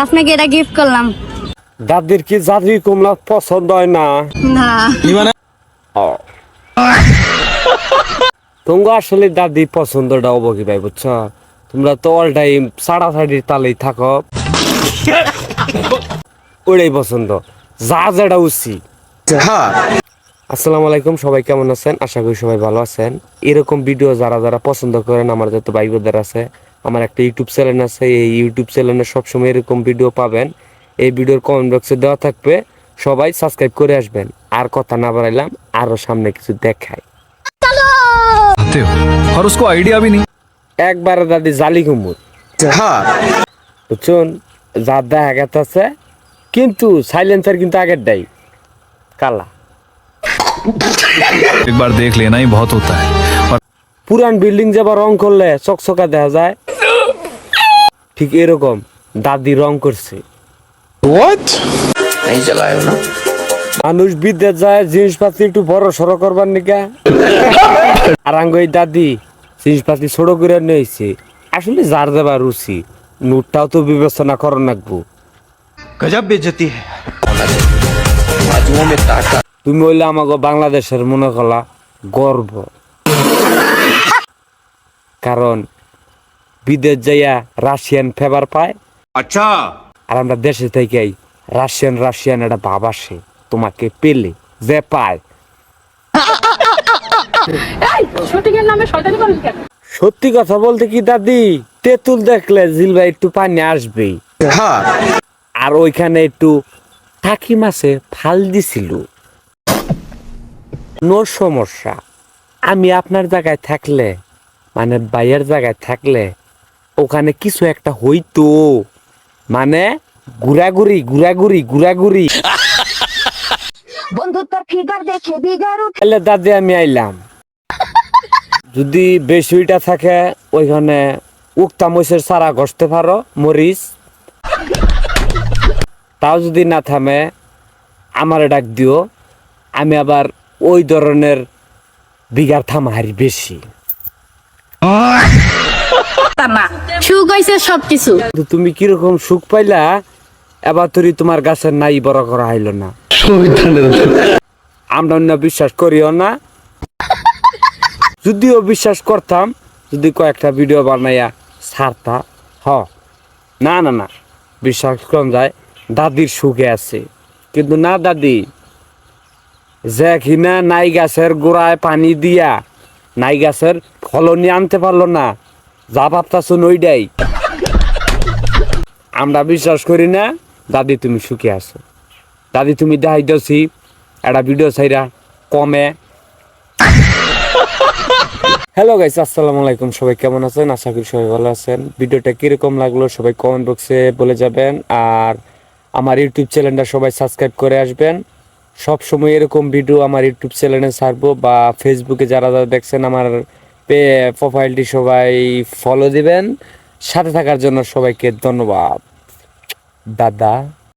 আপনাকে এটা গিফট করলাম। দাদির কি জাদুই কমলা পছন্দ হয় না? না তোমরা আসলে দাদি পছন্দটা হবো কি ভাই, বুঝছো? তোমরা তো অল টাইম ছাড়াছাড়ির তালেই থাকো, ওটাই পছন্দ, যা যেটা উচিত। আসসালামু আলাইকুম, সবাই কেমন আছেন? আশা করি সবাই ভালো আছেন। এরকম ভিডিও যারা যারা পছন্দ করেন, আমার যত ভাই বোনদের আছে, আমার একটা ইউটিউব চ্যানেল আছে, এই ইউটিউব চ্যানেলে সবসময় এরকম ভিডিও পাবেন। এই ভিডিওর কমেন্ট বক্সে দেওয়া থাকবে, সবাই সাবস্ক্রাইব করে আসবেন। আর কথা না বাড়াইলাম, আরো সামনে কিছু দেখাই। और उसको आइडिया भी नहीं। একবারে দাদি জালি কুমুর, বুঝছেন? যার দেখা গেছে, কিন্তু সাইলেন্সার কিন্তু আগের ডাই কালা। एक बार देख लेना ही बहुत होता है। और পুরান বিল্ডিং যাবার রং করলে চকচকা দেখা যায়, ঠিক এরকম দাদি রং করছে। মানুষ বিদেশ যায় জিনিসপাতি একটু বড় সড়ো করবার নিকা, আর আঙ্গ এই দাদি জিনিসপাতি ছোট করে নিয়েছে। আসলে যার দেবার রুচি, নোটটাও তো বিবেচনা করো নাকবো। गजब बेइज्जती है। তুমি হইলে আমাকে বাংলাদেশের মনে করা গর্ব, কারণ বিদেশ যাইয়া রাশিয়ান ফেভার পায়। अच्छा আর আমরা দেশে থেকেই রাশিয়ান একটা ভাব আসে তোমাকে পেলে, যে পায়। সত্যি কথা বলতে কি দাদি, তেঁতুল দেখলে জিলবা একটু পানি আসবেই। আর ওইখানে একটু টাকি মাছে ফাল দিছিল, নো সমস্যা। আমি আপনার জায়গায় থাকলে, মানে বাইয়ের জায়গায় থাকলে, ওখানে কিছু একটা হইতো, মানে ঘুরাঘুরি। বন্ধুত্ব ফিগার দেখে বিগার তাহলে দাদি আমি আইলাম। যদি বেশিটা থাকে ওইখানে উক্তা মরিচের চারা ঘষতে পারো, মরিচ। তাও যদি না থামে আমারে ডাক দিও, আমি আবার ওই ধরনের বিঘার থামাহারি বেশি। সুখ হয়েছে সবকিছু। কিন্তু তুমি কিরকম সুখ পাইলা, এবার তোরই তোমার গাছের নাই বড় করা হইল না। আমরা অন্য বিশ্বাস করিও না, যদিও বিশ্বাস করতাম যদি কয়েকটা ভিডিও বানাইয়া ছাড়তা। না বিশ্বাস কম যায় দাদির সুখে আছে, কিন্তু না দাদি যে কিনা নাই গাছের গোড়ায় পানি দিয়া নাই গাছের ফলনি আনতে পারলো না, যা ভাবতাছো ওইটাই। আমরা বিশ্বাস করি না দাদি তুমি সুখে আছো। দাদি তুমি দেখাই দিছি একটা ভিডিও ছাইরা কমে। হ্যালো গাইস, আসসালামু আলাইকুম, সবাই কেমন আছেন? আশা করি সবাই ভালো আছেন। ভিডিওটা কিরকম লাগলো সবাই কমেন্ট বক্সে বলে যাবেন। আর আমার ইউটিউব চ্যানেলটা সবাই সাবস্ক্রাইব করে আসবেন। সব সময় এরকম ভিডিও আমার ইউটিউব চ্যানেলে ছাড়বো, বা ফেসবুকে যারা যারা দেখছেন আমার প্রোফাইলটি সবাই ফলো দিবেন। সাথে থাকার জন্য সবাইকে ধন্যবাদ দাদা।